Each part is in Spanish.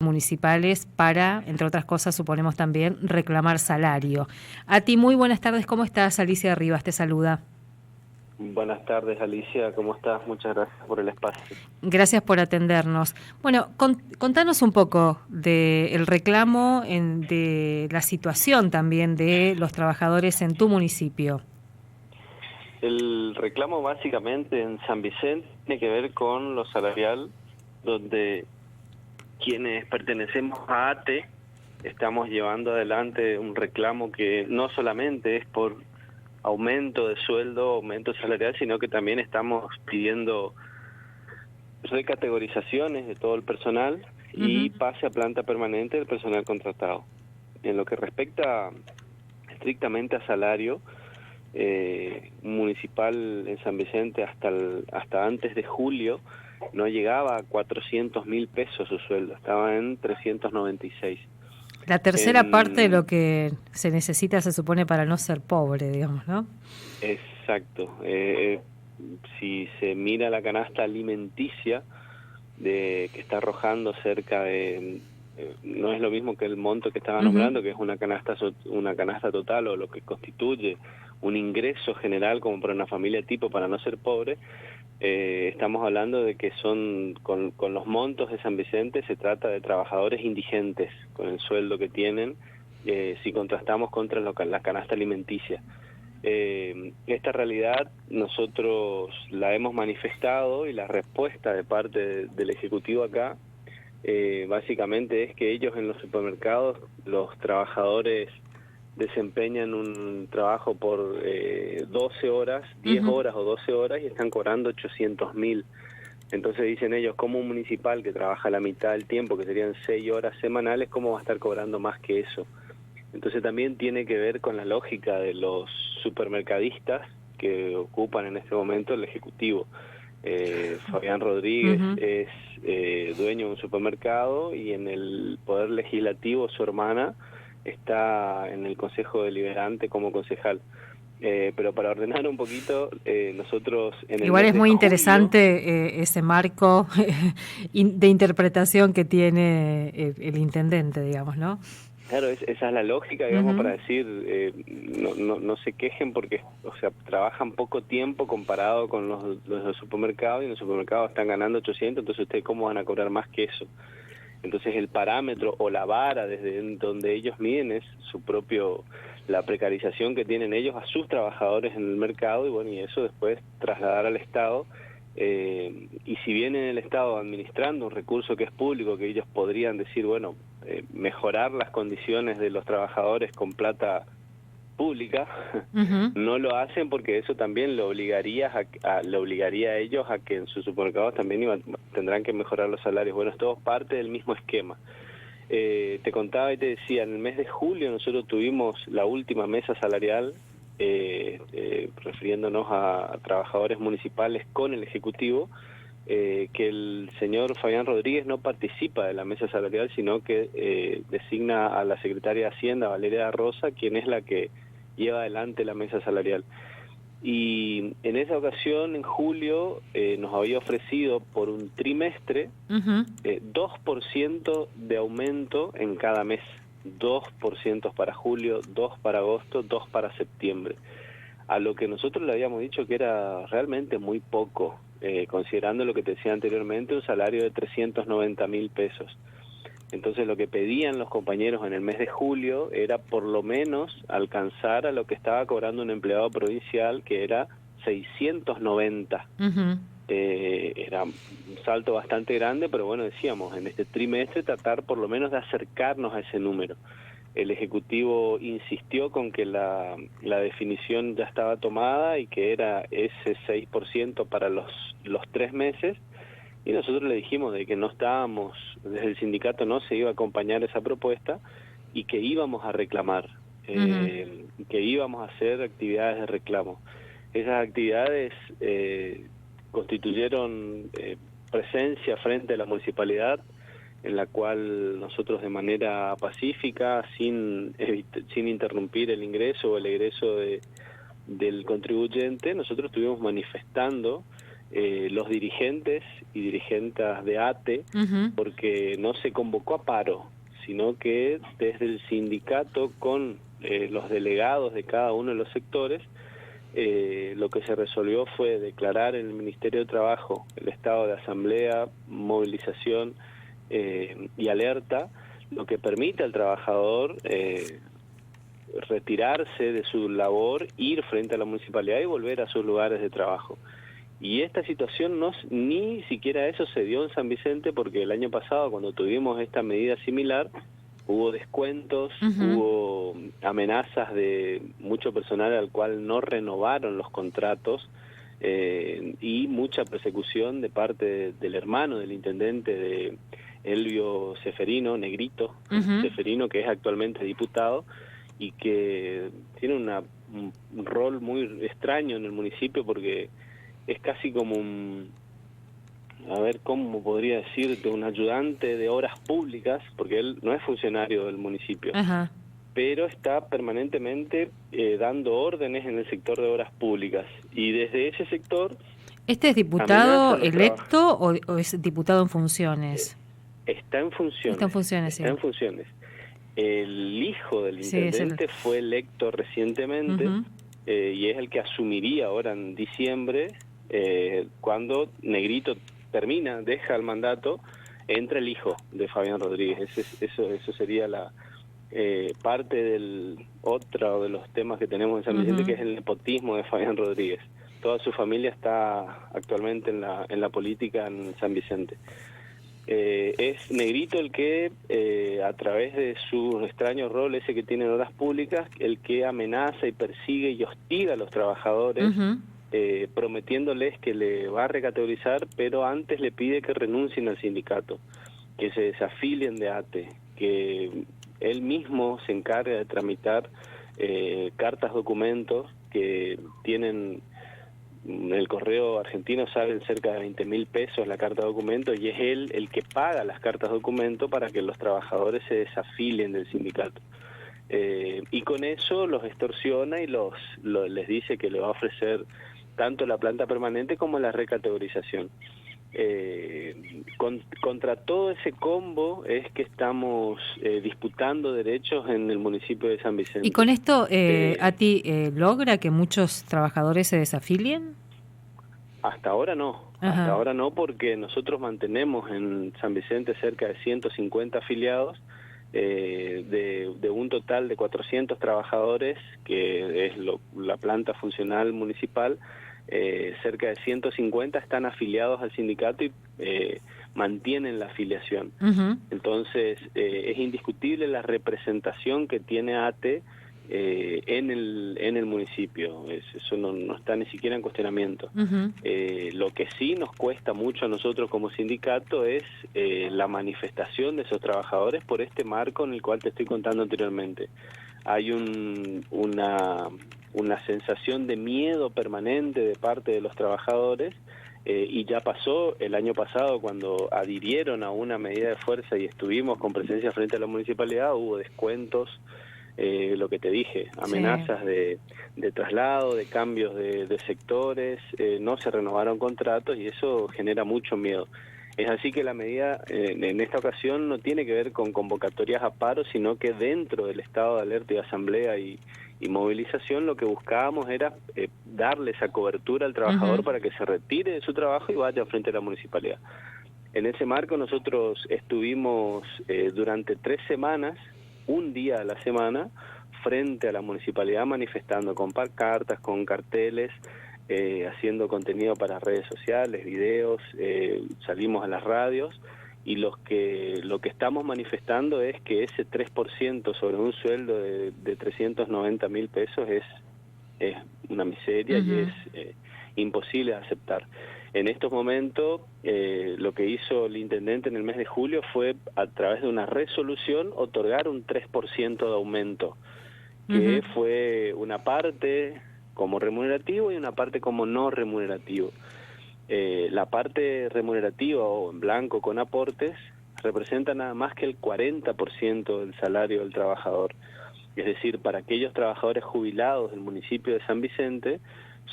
municipales para, entre otras cosas, suponemos también, reclamar salario. A ti, muy buenas tardes, ¿cómo estás? Alicia Rivas te saluda. Buenas tardes, Alicia, ¿cómo estás? Muchas gracias por el espacio. Gracias por atendernos. Bueno, contanos un poco del reclamo, de la situación también de los trabajadores en tu municipio. El reclamo básicamente en San Vicente tiene que ver con lo salarial, donde quienes pertenecemos a ATE estamos llevando adelante un reclamo que no solamente es por aumento de sueldo, aumento salarial, sino que también estamos pidiendo recategorizaciones de todo el personal y pase a planta permanente del personal contratado. En lo que respecta estrictamente a salario municipal en San Vicente, hasta antes de julio no llegaba a 400.000 pesos su sueldo, estaba en 396. La tercera parte de lo que se necesita, se supone, para no ser pobre, digamos, ¿no? Exacto. Si se mira la canasta alimenticia que está arrojando cerca de... no es lo mismo que el monto que estaba nombrando, que es una canasta total, o lo que constituye un ingreso general como para una familia tipo para no ser pobre. Estamos hablando de que son con los montos de San Vicente se trata de trabajadores indigentes con el sueldo que tienen, si contrastamos contra la canasta alimenticia. Esta realidad nosotros la hemos manifestado, y la respuesta de parte del Ejecutivo acá básicamente es que ellos en los supermercados, los trabajadores desempeñan un trabajo por 12 horas, 10 horas o 12 horas, y están cobrando 800.000. Entonces dicen ellos, como un municipal que trabaja la mitad del tiempo, que serían 6 horas semanales, ¿cómo va a estar cobrando más que eso? Entonces también tiene que ver con la lógica de los supermercadistas que ocupan en este momento el Ejecutivo. Fabián Rodríguez es dueño de un supermercado, y en el Poder Legislativo su hermana está en el Consejo Deliberante como concejal. Pero para ordenar un poquito, nosotros en el Igual mes es de muy julio, interesante ese marco de interpretación que tiene el intendente, digamos, ¿no? claro, esa es la lógica, digamos, para decir, no se quejen porque, o sea, trabajan poco tiempo comparado con los supermercados, y en los supermercados están ganando 800, entonces ustedes cómo van a cobrar más que eso. Entonces el parámetro o la vara desde donde ellos miden es la precarización que tienen ellos a sus trabajadores en el mercado, y bueno, y eso después trasladar al Estado. Y si bien en el Estado administrando un recurso que es público, que ellos podrían decir, bueno, mejorar las condiciones de los trabajadores con plata pública, no lo hacen, porque eso también lo obligaría a ellos a que en sus supermercados también tendrán que mejorar los salarios. Bueno, es todo parte del mismo esquema. Te contaba y te decía, en el mes de julio nosotros tuvimos la última mesa salarial, refiriéndonos a trabajadores municipales con el Ejecutivo, que el señor Fabián Rodríguez no participa de la mesa salarial, sino que designa a la secretaria de Hacienda, Valeria Rosa, quien es la que lleva adelante la mesa salarial. Y en esa ocasión, en julio, nos había ofrecido por un trimestre 2% de aumento en cada mes. 2% para julio, 2 para agosto, 2 para septiembre. A lo que nosotros le habíamos dicho que era realmente muy poco, considerando lo que te decía anteriormente, un salario de 390.000 pesos. Entonces lo que pedían los compañeros en el mes de julio era por lo menos alcanzar a lo que estaba cobrando un empleado provincial, que era 690. Era un salto bastante grande, pero bueno, decíamos, en este trimestre tratar por lo menos de acercarnos a ese número. El Ejecutivo insistió con que la definición ya estaba tomada y que era ese 6% para los 3 meses, y nosotros le dijimos de que no estábamos, desde el sindicato no se iba a acompañar esa propuesta, y que íbamos a reclamar, que íbamos a hacer actividades de reclamo. Esas actividades constituyeron presencia frente a la municipalidad, en la cual nosotros de manera pacífica, sin interrumpir el ingreso o el egreso del contribuyente, nosotros estuvimos manifestando los dirigentes y dirigentas de ATE, porque no se convocó a paro, sino que desde el sindicato con los delegados de cada uno de los sectores, lo que se resolvió fue declarar en el Ministerio de Trabajo el estado de asamblea, movilización y alerta, lo que permite al trabajador retirarse de su labor, ir frente a la municipalidad y volver a sus lugares de trabajo. Y esta situación ni siquiera eso se dio en San Vicente, porque el año pasado, cuando tuvimos esta medida similar, hubo descuentos, hubo amenazas de mucho personal al cual no renovaron los contratos, y mucha persecución de parte del hermano del intendente de Elvio Ceferino, Negrito Ceferino, que es actualmente diputado y que tiene un rol muy extraño en el municipio, porque es casi como a ver, ¿cómo podría decirte? Un ayudante de obras públicas, porque él no es funcionario del municipio, pero está permanentemente dando órdenes en el sector de obras públicas. Y desde ese sector... ¿Este es diputado electo o es diputado en funciones? Está en funciones. Está en funciones, sí. Está en funciones. El hijo del intendente fue electo recientemente, y es el que asumiría ahora en diciembre, cuando Negrito deja el mandato, entra el hijo de Fabián Rodríguez. Eso sería la parte del otro de los temas que tenemos en San Vicente, que es el nepotismo de Fabián Rodríguez. Toda su familia está actualmente en la política en San Vicente. Es Negrito el que, a través de su extraño rol ese que tiene en obras públicas, el que amenaza y persigue y hostiga a los trabajadores, prometiéndoles que le va a recategorizar, pero antes le pide que renuncien al sindicato, que se desafilien de ATE, que él mismo se encargue de tramitar cartas, documentos que tienen... El correo argentino sale cerca de 20.000 pesos la carta de documento, y es él el que paga las cartas de documento para que los trabajadores se desafilien del sindicato. Y con eso los extorsiona y les dice que le va a ofrecer tanto la planta permanente como la recategorización. Contra todo ese combo es que estamos disputando derechos en el municipio de San Vicente. ¿Y con esto, logra que muchos trabajadores se desafilien? Hasta ahora no. Hasta ahora no, porque nosotros mantenemos en San Vicente cerca de 150 afiliados, de un total de 400 trabajadores, que es la planta funcional municipal. Cerca de 150 están afiliados al sindicato y mantienen la afiliación. Entonces, es indiscutible la representación que tiene ATE en el municipio. Eso no está ni siquiera en cuestionamiento. Lo que sí nos cuesta mucho a nosotros como sindicato es la manifestación de esos trabajadores por este marco en el cual te estoy contando anteriormente. Hay una sensación de miedo permanente de parte de los trabajadores, y ya pasó el año pasado cuando adhirieron a una medida de fuerza y estuvimos con presencia frente a la municipalidad. Hubo descuentos, lo que te dije, amenazas de traslado, de cambios de sectores, no se renovaron contratos y eso genera mucho miedo. Es así que la medida en esta ocasión no tiene que ver con convocatorias a paro, sino que dentro del estado de alerta y asamblea y movilización lo que buscábamos era darle esa cobertura al trabajador para que se retire de su trabajo y vaya frente a la municipalidad. En ese marco nosotros estuvimos durante 3 semanas, un día a la semana, frente a la municipalidad manifestando con pancartas, con carteles, haciendo contenido para redes sociales, videos, salimos a las radios, y lo que estamos manifestando es que ese 3% sobre un sueldo de 390.000 pesos es una miseria y es imposible de aceptar. En estos momentos, lo que hizo el intendente en el mes de julio fue, a través de una resolución, otorgar un 3% de aumento, que fue una parte como remunerativo y una parte como no remunerativo. La parte remunerativa o en blanco con aportes representa nada más que el 40% del salario del trabajador. Es decir, para aquellos trabajadores jubilados del municipio de San Vicente,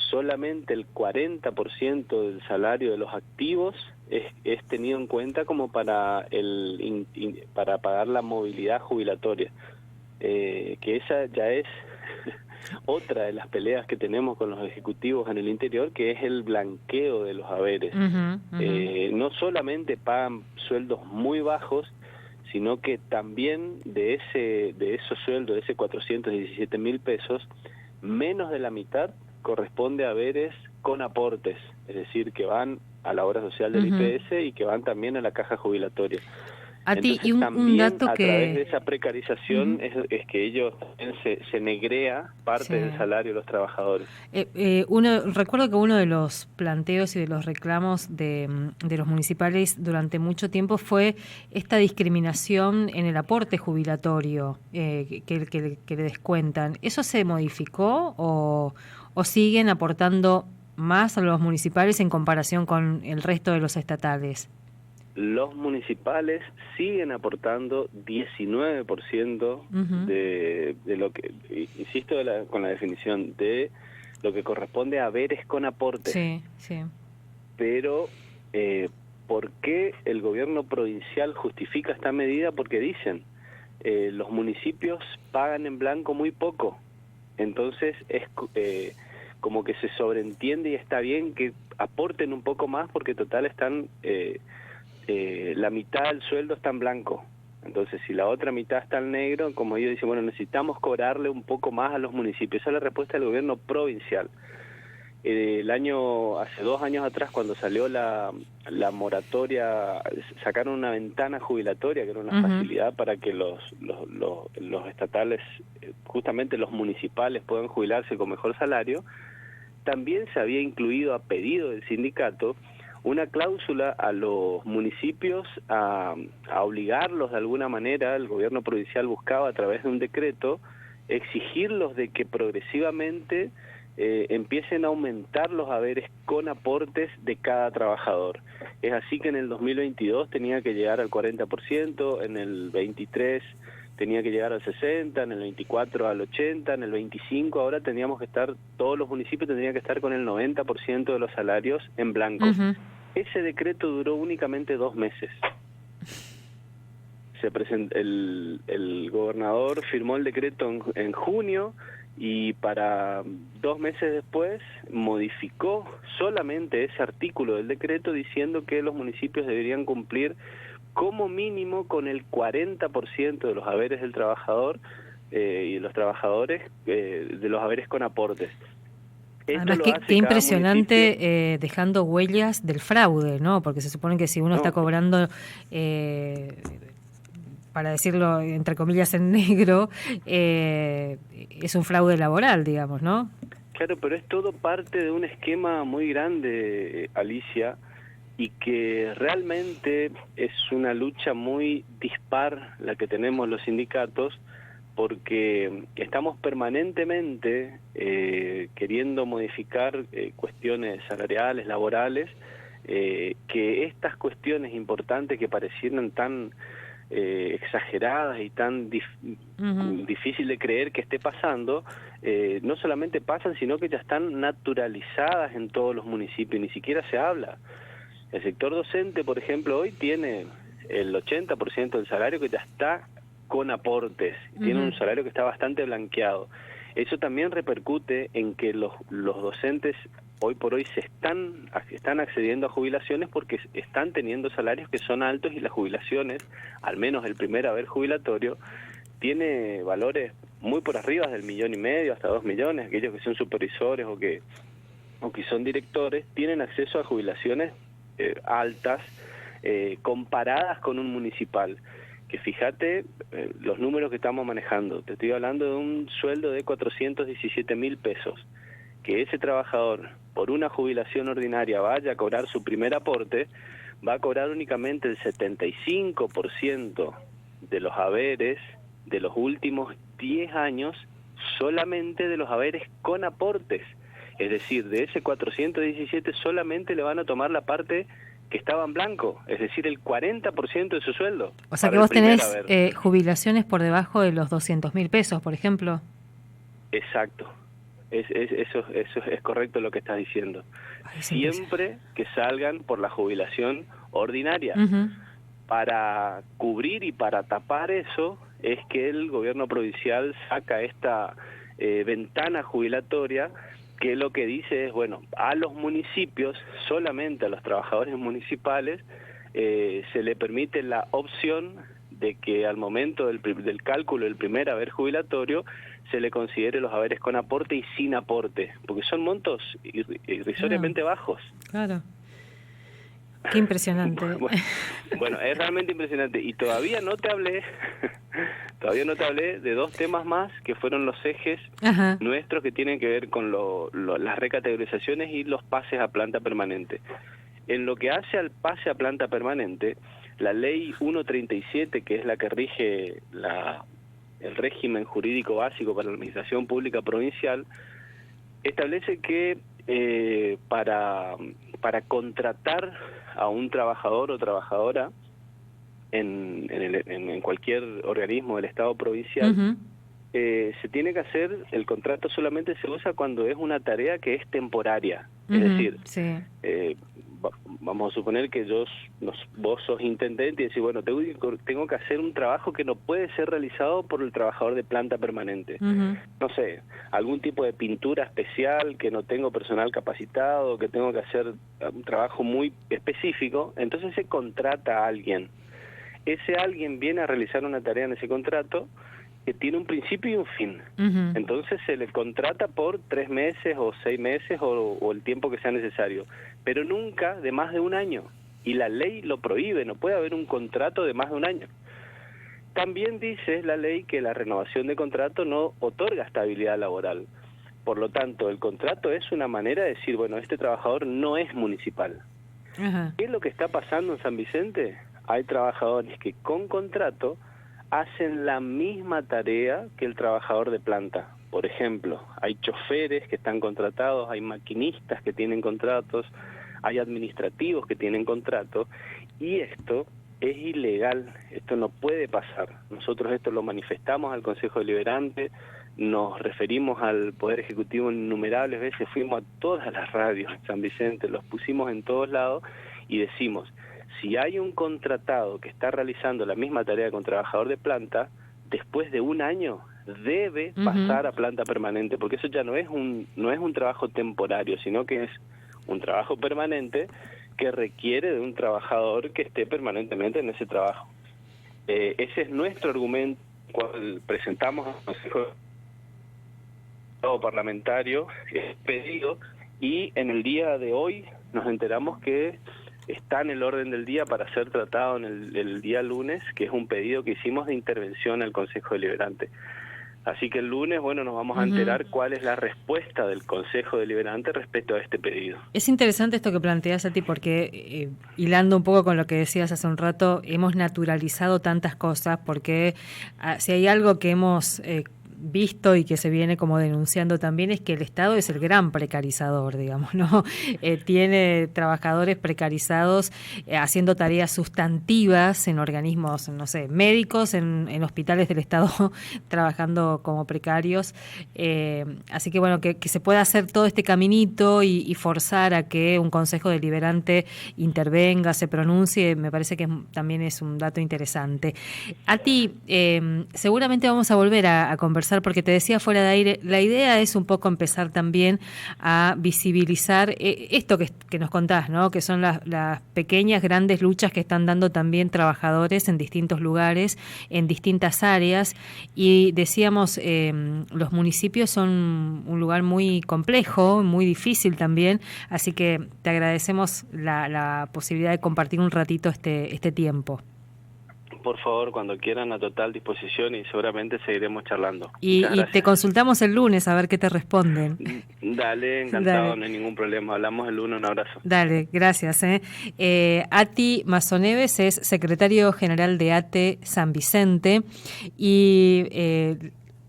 solamente el 40% del salario de los activos es tenido en cuenta como para para pagar la movilidad jubilatoria, que esa ya es otra de las peleas que tenemos con los ejecutivos en el interior, que es el blanqueo de los haberes. No solamente pagan sueldos muy bajos, sino que también de esos sueldos, de ese 417.000 pesos, menos de la mitad corresponde a haberes con aportes, es decir, que van a la obra social del IPS y que van también a la caja jubilatoria. Entonces, y también un dato a través de esa precarización es que ellos se negrea parte del salario de los trabajadores. Recuerdo que uno de los planteos y de los reclamos de los municipales durante mucho tiempo fue esta discriminación en el aporte jubilatorio que le descuentan. ¿Eso se modificó o siguen aportando más a los municipales en comparación con el resto de los estatales? Los municipales siguen aportando 19% de lo que, insisto con la definición, de lo que corresponde a haberes con aportes. Sí, sí. Pero, ¿por qué el gobierno provincial justifica esta medida? Porque dicen, los municipios pagan en blanco muy poco. Entonces, es como que se sobreentiende y está bien que aporten un poco más porque total están... la mitad del sueldo está en blanco. Entonces, si la otra mitad está en negro, como ellos dicen, bueno, necesitamos cobrarle un poco más a los municipios. Esa es la respuesta del gobierno provincial. Hace 2 años atrás, cuando salió la moratoria, sacaron una ventana jubilatoria, que era una facilidad para que los estatales, justamente los municipales, puedan jubilarse con mejor salario. También se había incluido, a pedido del sindicato, una cláusula a los municipios a obligarlos de alguna manera. El gobierno provincial buscaba a través de un decreto exigirlos de que progresivamente empiecen a aumentar los haberes con aportes de cada trabajador. Es así que en el 2022 tenía que llegar al 40%, en el 23 tenía que llegar al 60%, en el 24 al 80%, en el 25 ahora todos los municipios tendrían que estar con el 90% de los salarios en blanco. Ese decreto duró únicamente 2 meses. El gobernador firmó el decreto en junio y para 2 meses después modificó solamente ese artículo del decreto diciendo que los municipios deberían cumplir como mínimo con el 40% de los haberes del trabajador y de los trabajadores, de los haberes con aportes. Además, qué impresionante, dejando huellas del fraude, ¿no? Porque se supone que si uno está cobrando, para decirlo entre comillas en negro, es un fraude laboral, digamos, ¿no? Claro, pero es todo parte de un esquema muy grande, Alicia, y que realmente es una lucha muy dispar la que tenemos los sindicatos, porque estamos permanentemente queriendo modificar cuestiones salariales, laborales, que estas cuestiones importantes que parecieran tan exageradas y tan difícil de creer que esté pasando, no solamente pasan, sino que ya están naturalizadas en todos los municipios, ni siquiera se habla. El sector docente, por ejemplo, hoy tiene el 80% del salario que ya está con aportes, tiene un salario que está bastante blanqueado. Eso también repercute en que los docentes hoy por hoy están accediendo a jubilaciones porque están teniendo salarios que son altos, y las jubilaciones, al menos el primer haber jubilatorio, tiene valores muy por arriba del 1,5 millones hasta 2 millones. Aquellos que son supervisores o que son directores tienen acceso a jubilaciones altas comparadas con un municipal. Que fíjate los números que estamos manejando. Te estoy hablando de un sueldo de 417.000 pesos. Que ese trabajador, por una jubilación ordinaria, vaya a cobrar su primer aporte, va a cobrar únicamente el 75% de los haberes de los últimos 10 años, solamente de los haberes con aportes. Es decir, de ese 417 solamente le van a tomar la parte que estaba en blanco, es decir, el 40% de su sueldo. O sea que vos tenés jubilaciones por debajo de los 200.000 pesos, por ejemplo. Exacto. Eso es correcto lo que estás diciendo. Ay, Siempre que salgan por la jubilación ordinaria. Uh-huh. Para cubrir y para tapar eso es que el gobierno provincial saca esta ventana jubilatoria, que lo que dice es, bueno, a los municipios, solamente a los trabajadores municipales, se le permite la opción de que al momento del cálculo del primer haber jubilatorio se le considere los haberes con aporte y sin aporte, porque son montos irrisoriamente bajos. Claro. Qué impresionante. Bueno, es realmente impresionante. Y todavía no te hablé de dos temas más que fueron los ejes Ajá. nuestros, que tienen que ver con las recategorizaciones y los pases a planta permanente. En lo que hace al pase a planta permanente, la ley 137, que es la que rige el régimen jurídico básico para la administración pública provincial, establece que para contratar a un trabajador o trabajadora en cualquier organismo del Estado provincial, Uh-huh. Se tiene que hacer, el contrato solamente se usa cuando es una tarea que es temporaria. Uh-huh. Es decir, sí. Vamos a suponer que vos sos intendente y decís, bueno, tengo que hacer un trabajo que no puede ser realizado por el trabajador de planta permanente. Uh-huh. No sé, algún tipo de pintura especial, que no tengo personal capacitado, que tengo que hacer un trabajo muy específico, entonces se contrata a alguien. Ese alguien viene a realizar una tarea en ese contrato que tiene un principio y un fin. Uh-huh. Entonces se le contrata por 3 meses o 6 meses o el tiempo que sea necesario, pero nunca de más de un año. Y la ley lo prohíbe, no puede haber un contrato de más de un año. También dice la ley que la renovación de contrato no otorga estabilidad laboral. Por lo tanto, el contrato es una manera de decir, bueno, este trabajador no es municipal. Uh-huh. ¿Qué es lo que está pasando en San Vicente? Hay trabajadores que con contrato hacen la misma tarea que el trabajador de planta. Por ejemplo, hay choferes que están contratados, hay maquinistas que tienen contratos, hay administrativos que tienen contratos, y esto es ilegal, esto no puede pasar. Nosotros esto lo manifestamos al Consejo Deliberante, nos referimos al Poder Ejecutivo innumerables veces, fuimos a todas las radios en San Vicente, los pusimos en todos lados y decimos, si hay un contratado que está realizando la misma tarea con trabajador de planta, después de un año debe pasar a planta permanente, porque eso ya no es un trabajo temporario, sino que es un trabajo permanente que requiere de un trabajador que esté permanentemente en ese trabajo. Ese es nuestro argumento cuando presentamos al Consejo Parlamentario pedido, y en el día de hoy nos enteramos que está en el orden del día para ser tratado en el día lunes, que es un pedido que hicimos de intervención al Consejo Deliberante. Así que el lunes, bueno, nos vamos a enterar cuál es la respuesta del Consejo Deliberante respecto a este pedido. Es interesante esto que planteas, a ti, porque hilando un poco con lo que decías hace un rato, hemos naturalizado tantas cosas, porque si hay algo que hemos visto y que se viene como denunciando también, es que el Estado es el gran precarizador, digamos, ¿no? Tiene trabajadores precarizados haciendo tareas sustantivas en organismos, no sé, médicos, en hospitales del Estado trabajando como precarios. Así que bueno, que se pueda hacer todo este caminito y forzar a que un Consejo Deliberante intervenga, se pronuncie, me parece que también es un dato interesante. A ti, seguramente vamos a volver a conversar, porque te decía fuera de aire, la idea es un poco empezar también a visibilizar esto que nos contás, ¿no? Que son las pequeñas, grandes luchas que están dando también trabajadores en distintos lugares, en distintas áreas, y decíamos, los municipios son un lugar muy complejo, muy difícil también, así que te agradecemos la posibilidad de compartir un ratito este tiempo. Por favor, cuando quieran, a total disposición, y seguramente seguiremos charlando. Y te consultamos el lunes a ver qué te responden. Dale, encantado, Dale. No hay ningún problema. Hablamos el lunes, un abrazo. Dale, gracias. Ati Mazoneves es secretario general de ATE San Vicente, y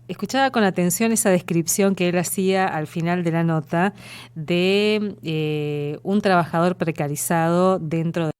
escuchaba con atención esa descripción que él hacía al final de la nota de un trabajador precarizado dentro de